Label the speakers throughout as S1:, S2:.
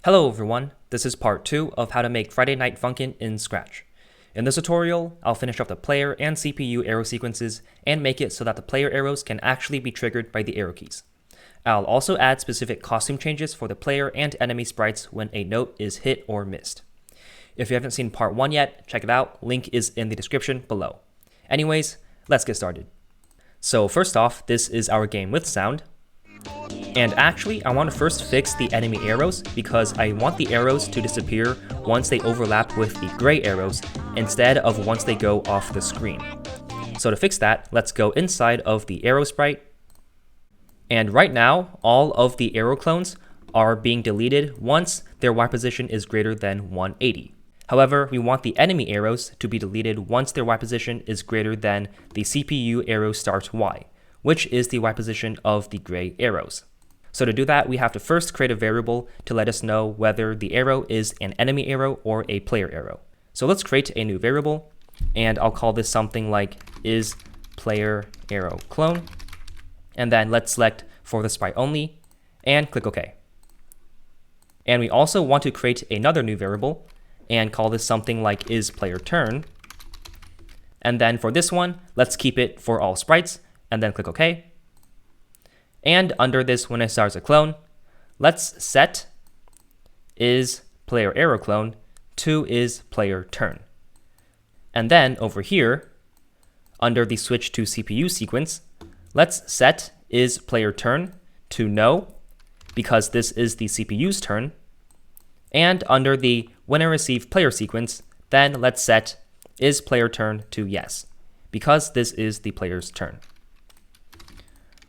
S1: Hello everyone, this is part 2 of how to make Friday Night Funkin' in Scratch. In this tutorial, I'll finish up the player and CPU arrow sequences and make it so that the player arrows can actually be triggered by the arrow keys. I'll also add specific costume changes for the player and enemy sprites when a note is hit or missed. If you haven't seen part 1 yet, check it out, link is in the description below. Anyways, let's get started. So first off, this is our game with sound. And actually, I want to first fix the enemy arrows because I want the arrows to disappear once they overlap with the gray arrows instead of once they go off the screen. So to fix that, let's go inside of the arrow sprite. And right now, all of the arrow clones are being deleted once their Y position is greater than 180. However, we want the enemy arrows to be deleted once their Y position is greater than the CPU arrow start Y, which is the Y position of the gray arrows. So to do that, we have to first create a variable to let us know whether the arrow is an enemy arrow or a player arrow. So let's create a new variable, and I'll call this something like isPlayerArrowClone. And then let's select for the sprite only, and click OK. And we also want to create another new variable, and call this something like isPlayerTurn. And then for this one, let's keep it for all sprites, and then click OK. And under this, when it starts a clone, let's set isPlayerArrowClone to isPlayerTurn. And then over here, under the switch to CPU sequence, let's set isPlayerTurn to no, because this is the CPU's turn. And under the when I receive player sequence, then let's set isPlayerTurn to yes, because this is the player's turn.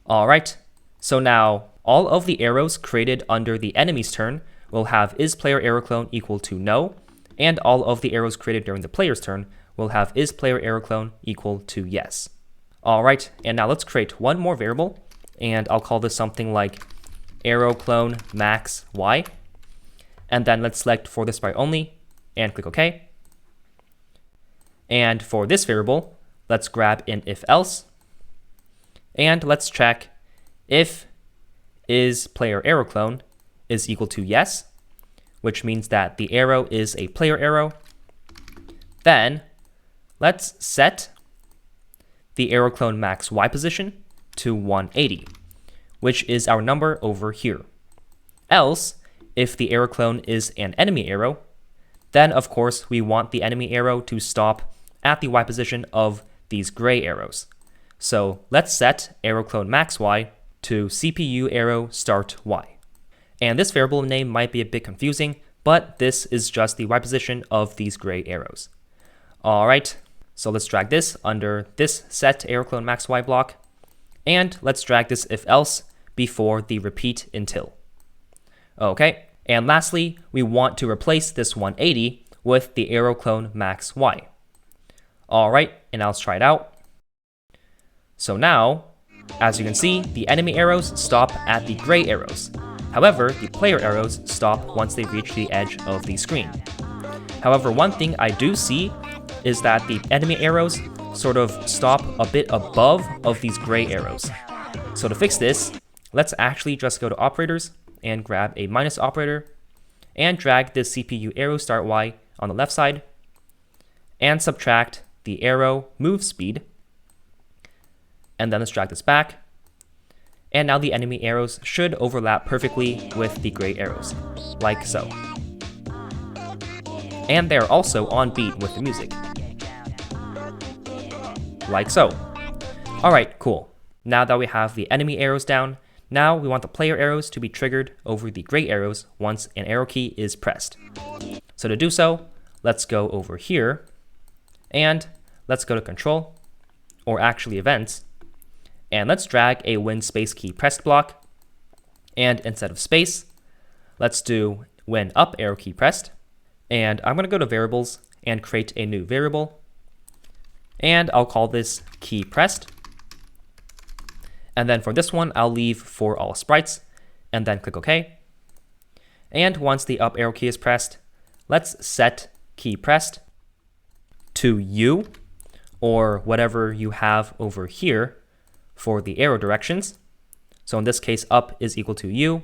S1: All right. So now, all of the arrows created under the enemy's turn will have isPlayerArrowClone equal to no, and all of the arrows created during the player's turn will have isPlayerArrowClone equal to yes. Alright, and now let's create one more variable, and I'll call this something like ArrowCloneMaxY, and then let's select for the sprite only, and click OK. And for this variable, let's grab an if-else, and let's check if isPlayerArrowClone is equal to yes, which means that the arrow is a player arrow. Then let's set the ArrowCloneMaxY position to 180, which is our number over here. Else, if the arrow clone is an enemy arrow, then of course we want the enemy arrow to stop at the Y position of these gray arrows. So let's set ArrowCloneMaxY to CPU arrow start Y. And this variable name might be a bit confusing, but this is just the Y position of these gray arrows. All right, so let's drag this under this set ArrowCloneMaxY block, and let's drag this if else before the repeat until. Okay, and lastly, we want to replace this 180 with the ArrowCloneMaxY. All right, and now let's try it out. So now, as you can see, the enemy arrows stop at the gray arrows. However, the player arrows stop once they reach the edge of the screen. However, one thing I do see is that the enemy arrows sort of stop a bit above of these gray arrows. So to fix this, let's actually just go to operators and grab a minus operator and drag this CPU arrow start Y on the left side and subtract the arrow move speed. And then let's drag this back. And now the enemy arrows should overlap perfectly with the gray arrows, like so. And they're also on beat with the music, like so. Alright, cool. Now that we have the enemy arrows down, now we want the player arrows to be triggered over the gray arrows once an arrow key is pressed. So to do so, let's go over here, and let's go to Control, or actually Events, and let's drag a when space key pressed block, and instead of space, let's do when up arrow key pressed, and I'm going to go to Variables and create a new variable, and I'll call this key pressed, and then for this one, I'll leave for all sprites, and then click OK. And once the up arrow key is pressed, let's set key pressed to U, or whatever you have over here for the arrow directions. So in this case, up is equal to U,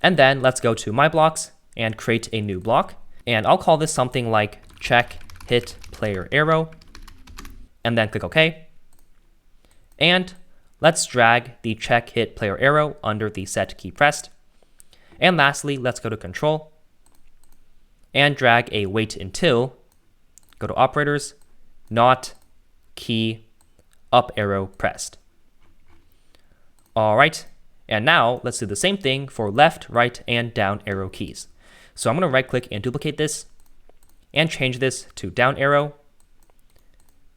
S1: And then let's go to my blocks and create a new block. And I'll call this something like check hit player arrow, and then click OK. And let's drag the check hit player arrow under the set key pressed. And lastly, let's go to control and drag a wait until, go to operators, not key up arrow pressed. All right, and now let's do the same thing for left, right, and down arrow keys. So I'm going to right click and duplicate this and change this to down arrow,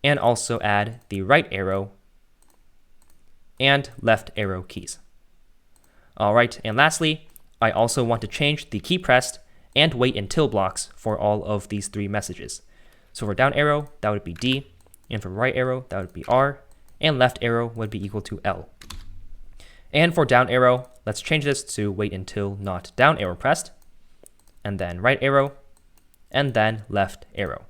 S1: and also add the right arrow and left arrow keys. All right, and lastly, I also want to change the key pressed and wait until blocks for all of these three messages. So for down arrow, that would be D, and for right arrow, that would be R, and left arrow would be equal to L. And for down arrow, let's change this to wait until not down arrow pressed, and then right arrow, and then left arrow.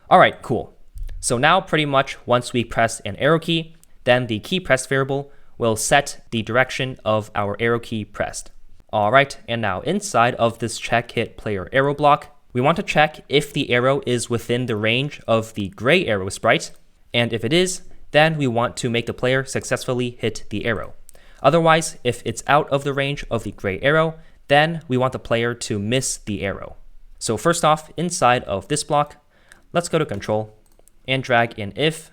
S1: All right, cool. So now pretty much once we press an arrow key, then the key pressed variable will set the direction of our arrow key pressed. All right, and now inside of this check hit player arrow block, we want to check if the arrow is within the range of the gray arrow sprite, and if it is, then we want to make the player successfully hit the arrow. Otherwise, if it's out of the range of the gray arrow, then we want the player to miss the arrow. So first off, inside of this block, let's go to control and drag in if.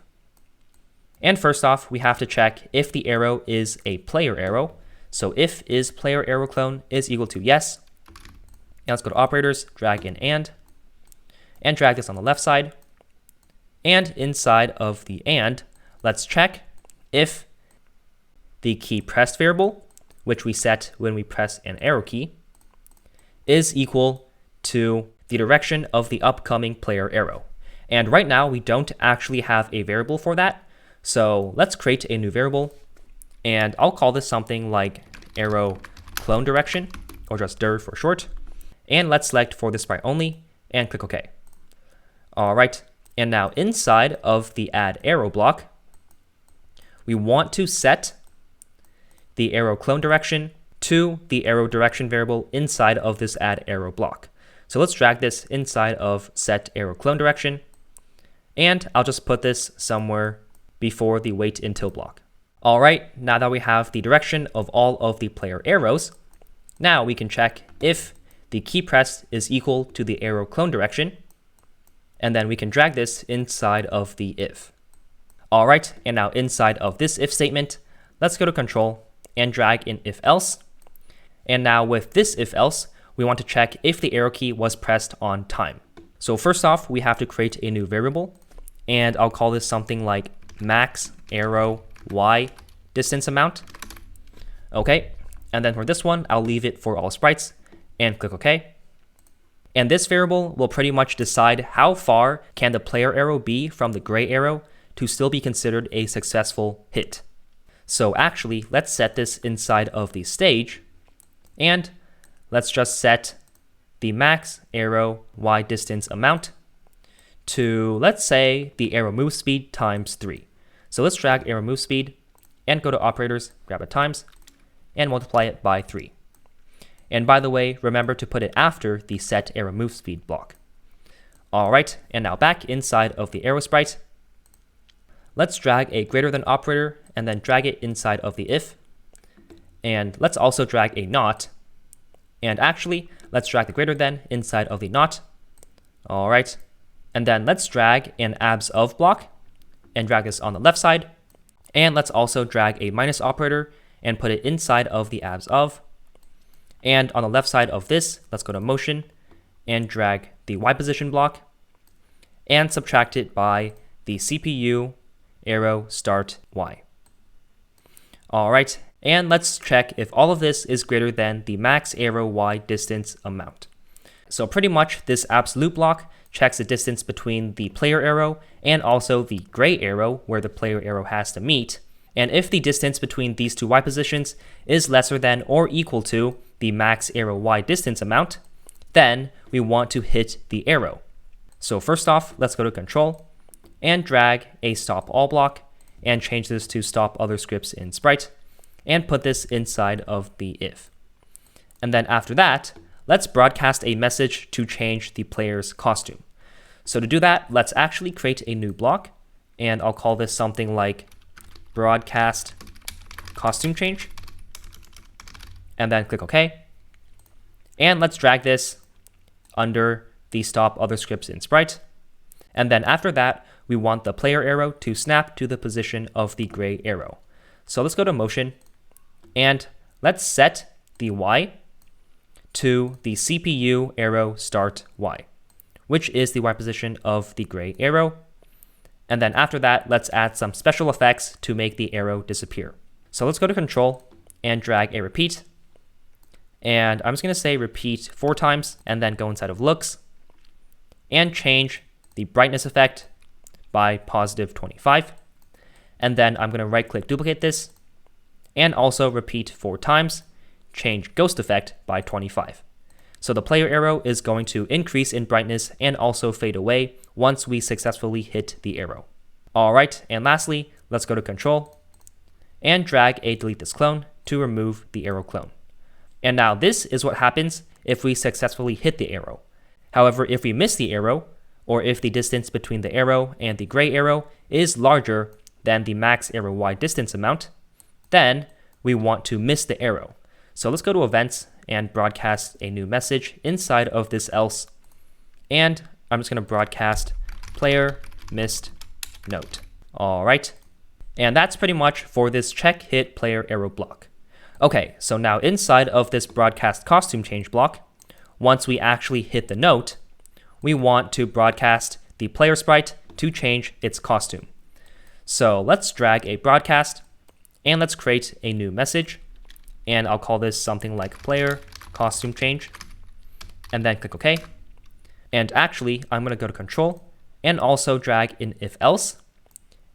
S1: And first off, we have to check if the arrow is a player arrow. So if is player arrow clone is equal to yes. Now let's go to operators, drag in and drag this on the left side. And inside of the and, let's check if the key pressed variable, which we set when we press an arrow key, is equal to the direction of the upcoming player arrow. And right now we don't actually have a variable for that. So let's create a new variable, and I'll call this something like arrow clone direction, or just dir for short. And let's select for the sprite only and click OK. All right, and now inside of the add arrow block, we want to set the arrow clone direction to the arrow direction variable inside of this add arrow block. So let's drag this inside of set arrow clone direction, and I'll just put this somewhere before the wait until block. All right, now that we have the direction of all of the player arrows, now we can check if the key pressed is equal to the arrow clone direction, and then we can drag this inside of the if. All right, and now inside of this if statement, let's go to control and drag in if else. And now with this if else, we want to check if the arrow key was pressed on time. So first off, we have to create a new variable, and I'll call this something like max arrow y distance amount. Okay, and then for this one, I'll leave it for all sprites and click OK. And this variable will pretty much decide how far can the player arrow be from the gray arrow to still be considered a successful hit. So actually, let's set this inside of the stage, and let's just set the max arrow y distance amount to, let's say, the arrow move speed times 3. So let's drag arrow move speed and go to operators, grab it times, and multiply it by 3. And by the way, remember to put it after the set arrow move speed block. All right, and now back inside of the arrow sprite, let's drag a greater than operator and then drag it inside of the if. And let's also drag a not. And actually, let's drag the greater than inside of the not. All right, and then let's drag an abs of block and drag this on the left side. And let's also drag a minus operator and put it inside of the abs of. And on the left side of this, let's go to motion and drag the Y position block and subtract it by the CPU arrow start Y. All right, and let's check if all of this is greater than the max arrow Y distance amount. So pretty much this absolute block checks the distance between the player arrow and also the gray arrow where the player arrow has to meet. And if the distance between these two Y positions is lesser than or equal to the max arrow Y distance amount, then we want to hit the arrow. So first off, let's go to control and drag a stop all block and change this to stop other scripts in sprite and put this inside of the if. And then after that, let's broadcast a message to change the player's costume. So to do that, let's actually create a new block, and I'll call this something like broadcast costume change, and then click OK. And let's drag this under the stop other scripts in Sprite. And then after that, we want the player arrow to snap to the position of the gray arrow. So let's go to motion, and let's set the Y to the CPU arrow start Y, which is the Y position of the gray arrow. And then after that, let's add some special effects to make the arrow disappear. So let's go to control and drag a repeat. And I'm just going to say repeat 4 times and then go inside of looks and change the brightness effect by positive 25. And then I'm going to right click duplicate this and also repeat 4 times, change ghost effect by 25. So the player arrow is going to increase in brightness and also fade away once we successfully hit the arrow. All right, and lastly, let's go to control and drag a delete this clone to remove the arrow clone. And now this is what happens if we successfully hit the arrow. However, if we miss the arrow, or if the distance between the arrow and the gray arrow is larger than the max arrow Y distance amount, then we want to miss the arrow. So let's go to events and broadcast a new message inside of this else. And I'm just going to broadcast player missed note. All right. And that's pretty much for this check hit player arrow block. Okay, so now inside of this broadcast costume change block, once we actually hit the note, we want to broadcast the player sprite to change its costume. So let's drag a broadcast and let's create a new message. And I'll call this something like player costume change, and then click OK. And actually, I'm going to go to control and also drag an if else.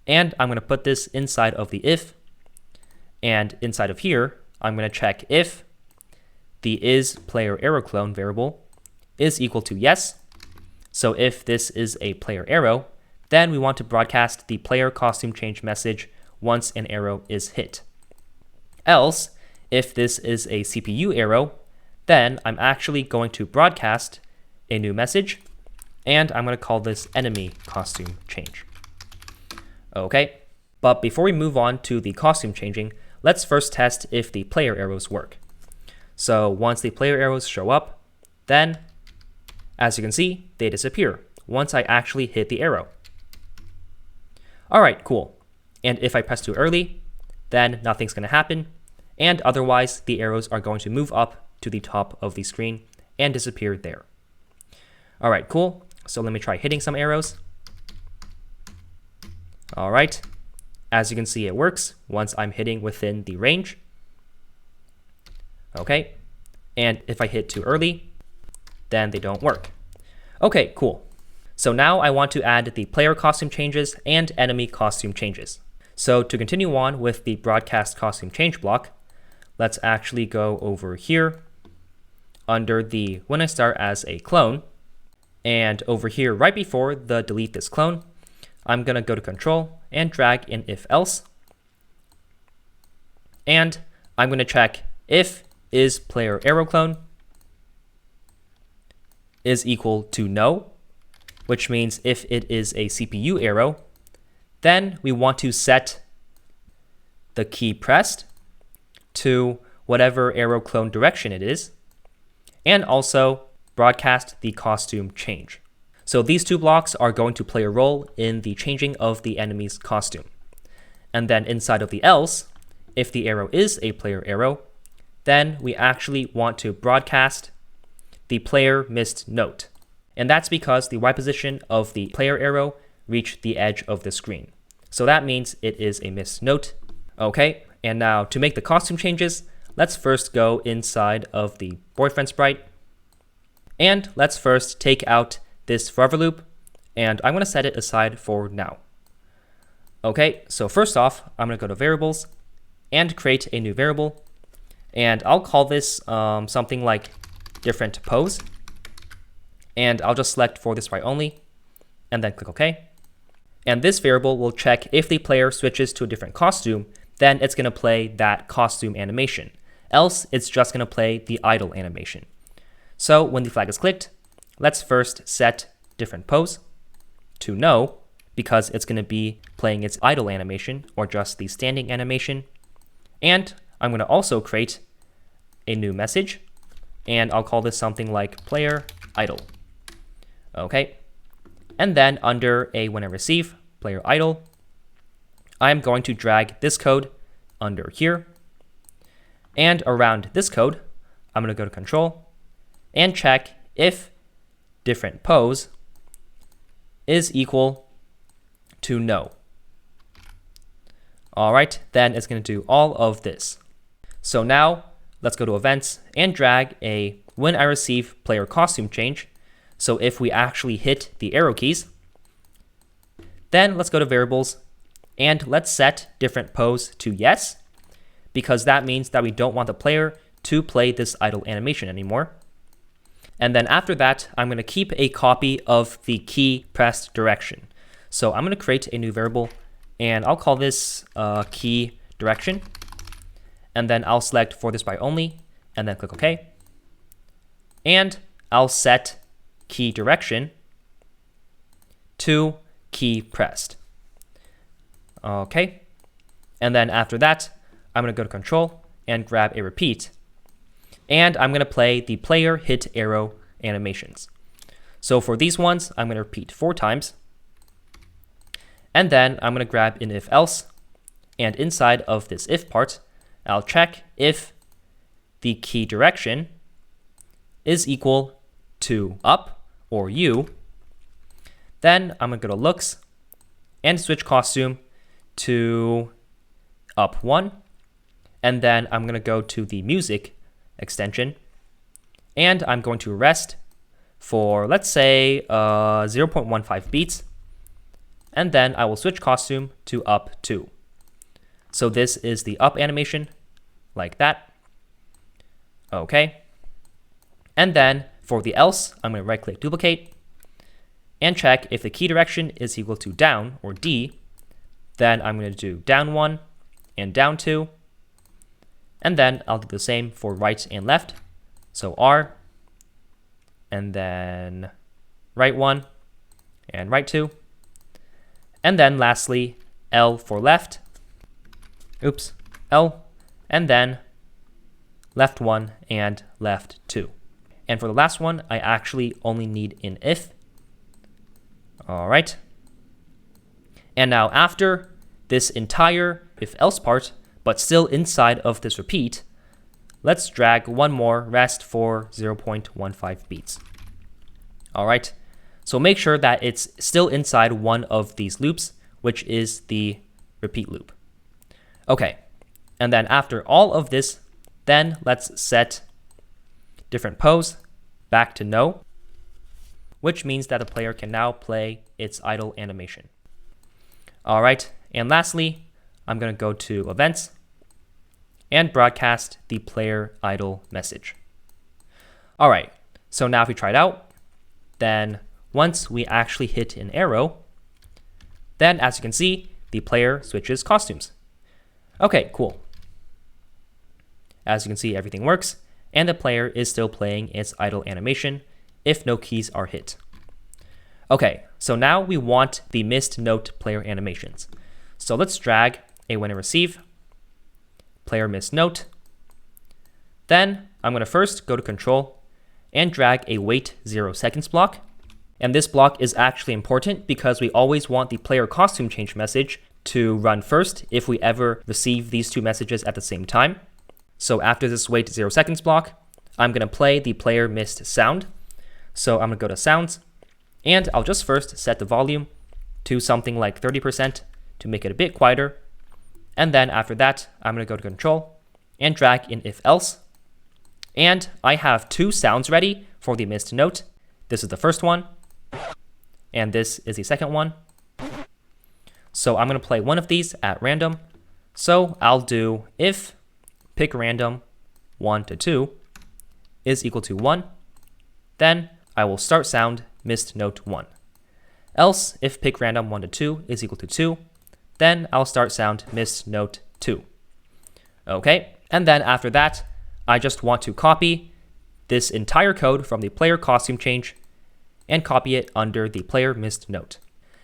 S1: And I'm going to put this inside of the if. And inside of here, I'm going to check if the isPlayerArrowClone variable is equal to yes. So if this is a player arrow, then we want to broadcast the player costume change message once an arrow is hit. Else, if this is a CPU arrow, then I'm actually going to broadcast a new message, and I'm going to call this enemy costume change. Okay, but before we move on to the costume changing, let's first test if the player arrows work. So once the player arrows show up, then as you can see, they disappear once I actually hit the arrow. All right, cool. And if I press too early, then nothing's going to happen. And otherwise, the arrows are going to move up to the top of the screen and disappear there. All right, cool. So let me try hitting some arrows. All right. As you can see, it works once I'm hitting within the range. Okay. And if I hit too early, then they don't work. Okay, cool. So now I want to add the player costume changes and enemy costume changes. So to continue on with the broadcast costume change block, let's actually go over here under the when I start as a clone, and over here right before the delete this clone, I'm going to go to control and drag an if else. And I'm going to check if isPlayerArrowClone is equal to no, which means if it is a CPU arrow, then we want to set the key pressed to whatever arrow clone direction it is, and also broadcast the costume change. So these two blocks are going to play a role in the changing of the enemy's costume. And then inside of the else, if the arrow is a player arrow, then we actually want to broadcast the player missed note. And that's because the Y position of the player arrow reached the edge of the screen. So that means it is a missed note. Okay, and now to make the costume changes, let's first go inside of the boyfriend sprite. And let's first take out this forever loop, and I'm going to set it aside for now. Okay, so first off, I'm going to go to variables and create a new variable. And I'll call this something like different pose. And I'll just select for this sprite only, and then click OK. And this variable will check if the player switches to a different costume, then it's going to play that costume animation. else it's just going to play the idle animation. So when the flag is clicked, let's first set different pose to no, because it's going to be playing its idle animation or just the standing animation. And I'm going to also create a new message, and I'll call this something like player idle. Okay. And then under a when I receive player idle, I'm going to drag this code under here. And around this code, I'm going to go to control and check if different pose is equal to no. All right, then it's going to do all of this. So now let's go to events and drag a when I receive player costume change. So if we actually hit the arrow keys, then let's go to variables and let's set different pose to yes, because that means that we don't want the player to play this idle animation anymore. And then after that, I'm going to keep a copy of the key pressed direction. So I'm going to create a new variable, and I'll call this key direction. And then I'll select for this by only, and then click OK. And I'll set key direction to key pressed. Okay. And then after that, I'm going to go to control and grab a repeat. And I'm going to play the player hit arrow animations. So for these ones, I'm going to repeat 4 times. And then I'm going to grab an if else. And inside of this if part, I'll check if the key direction is equal to up or U. Then I'm going to go to looks and switch costume to up 1. And then I'm going to go to the music extension, and I'm going to rest for, let's say, 0.15 beats, and then I will switch costume to up 2. So this is the up animation, like that. Okay. And then for the else, I'm going to right click duplicate and check if the key direction is equal to down or D. Then I'm going to do down 1 and down 2. And then I'll do the same for right and left. So R, and then right 1 and right 2. And then lastly, L for left. Oops, L, and then left 1 and left 2. And for the last one, I actually only need an if. All right. And now after this entire if else part, but still inside of this repeat, let's drag one more rest for 0.15 beats. All right, so make sure that it's still inside one of these loops, which is the repeat loop. Okay, and then after all of this, then let's set different pose back to no, which means that the player can now play its idle animation. All right, and lastly, I'm going to go to events and broadcast the player idle message. All right, so now if we try it out, then once we actually hit an arrow, then as you can see, the player switches costumes. Okay, cool. As you can see, everything works, and the player is still playing its idle animation if no keys are hit. Okay, so now we want the missed note player animations. So let's drag a when I receive player missed note. Then I'm going to first go to control and drag a wait 0 seconds block. And this block is actually important because we always want the player costume change message to run first if we ever receive these two messages at the same time. So after this wait 0 seconds block, I'm going to play the player missed sound. So I'm going to go to sounds, and I'll just first set the volume to something like 30% to make it a bit quieter. And then after that, I'm going to go to control and drag in if else. And I have 2 sounds ready for the missed note. This is the first one, and this is the second one. So I'm going to play one of these at random. So I'll do if pick random 1 to 2 is equal to 1, then I will start sound missed note 1. Else if pick random 1 to 2 is equal to 2, then I'll start sound missed note 2. Okay, and then after that, I just want to copy this entire code from the player costume change and copy it under the player missed note.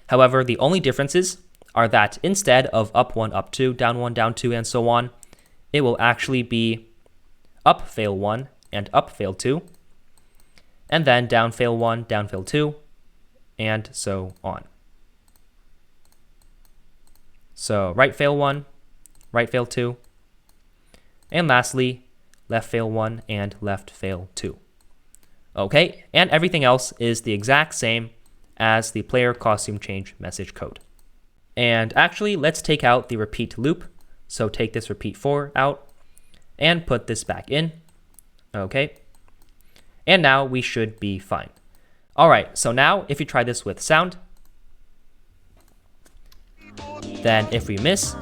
S1: However, the only differences are that instead of up 1, up 2, down 1, down 2, and so on, it will actually be up fail 1 and up fail 2, and then down fail 1, down fail 2, and so on. So right fail 1, right fail 2, and lastly, left fail 1 and left fail 2. Okay, and everything else is the exact same as the player costume change message code. And actually, let's take out the repeat loop. So take this repeat 4 out and put this back in. Okay, and now we should be fine. All right, so now if you try this with sound, then if we miss,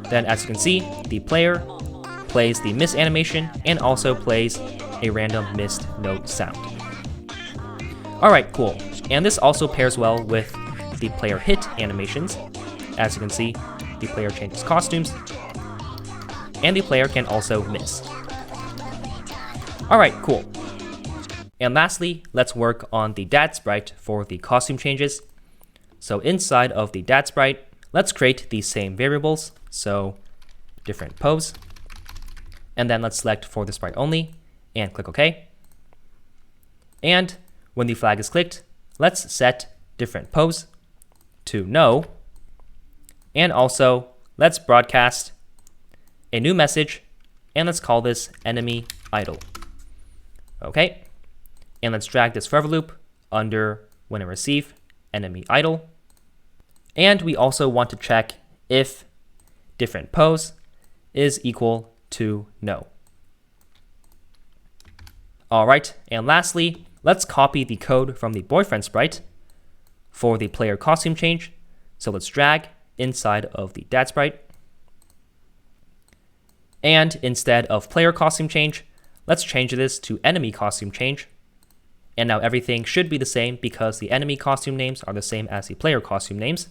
S1: then as you can see, the player plays the miss animation and also plays a random missed note sound. Alright, cool. And this also pairs well with the player hit animations. As you can see, the player changes costumes, and the player can also miss. Alright, cool. And lastly, let's work on the dad sprite for the costume changes. So inside of the dad sprite, let's create the same variables. So different pose. And then let's select for the sprite only and click OK. And when the flag is clicked, let's set different pose to no. And also let's broadcast a new message, and let's call this enemy idle. Okay. And let's drag this forever loop under when I receive enemy idle. And we also want to check if different pose is equal to no. All right, and lastly, let's copy the code from the boyfriend sprite for the player costume change. So let's drag inside of the dad sprite. And instead of player costume change, let's change this to enemy costume change. And now everything should be the same because the enemy costume names are the same as the player costume names.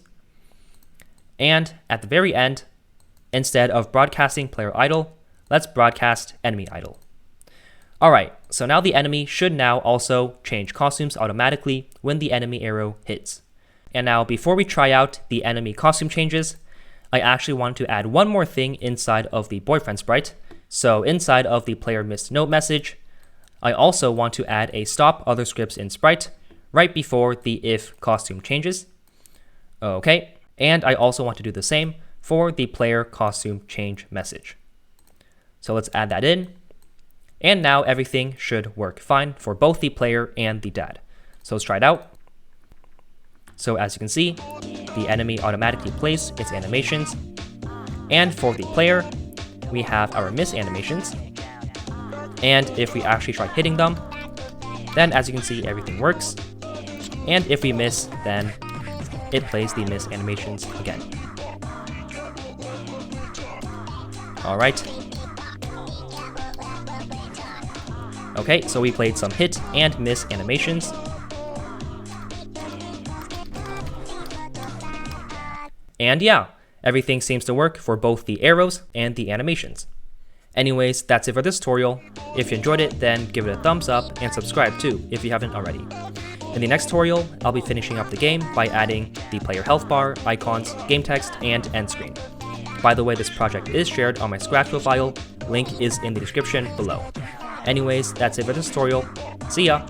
S1: And at the very end, instead of broadcasting player idle, let's broadcast enemy idle. All right, so now the enemy should now also change costumes automatically when the enemy arrow hits. And now before we try out the enemy costume changes, I actually want to add one more thing inside of the boyfriend sprite. So inside of the player missed note message, I also want to add a stop other scripts in sprite right before the if costume changes. Okay, and I also want to do the same for the player costume change message. So let's add that in. And now everything should work fine for both the player and the dad. So let's try it out. So as you can see, the enemy automatically plays its animations. And for the player, we have our miss animations. And if we actually try hitting them, then as you can see, everything works. And if we miss, then it plays the miss animations again. All right. Okay, so we played some hit and miss animations. And yeah, everything seems to work for both the arrows and the animations. Anyways, that's it for this tutorial. If you enjoyed it, then give it a thumbs up and subscribe too if you haven't already. In the next tutorial, I'll be finishing up the game by adding the player health bar, icons, game text, and end screen. By the way, this project is shared on my Scratchflow file. Link is in the description below. Anyways, that's it for this tutorial. See ya!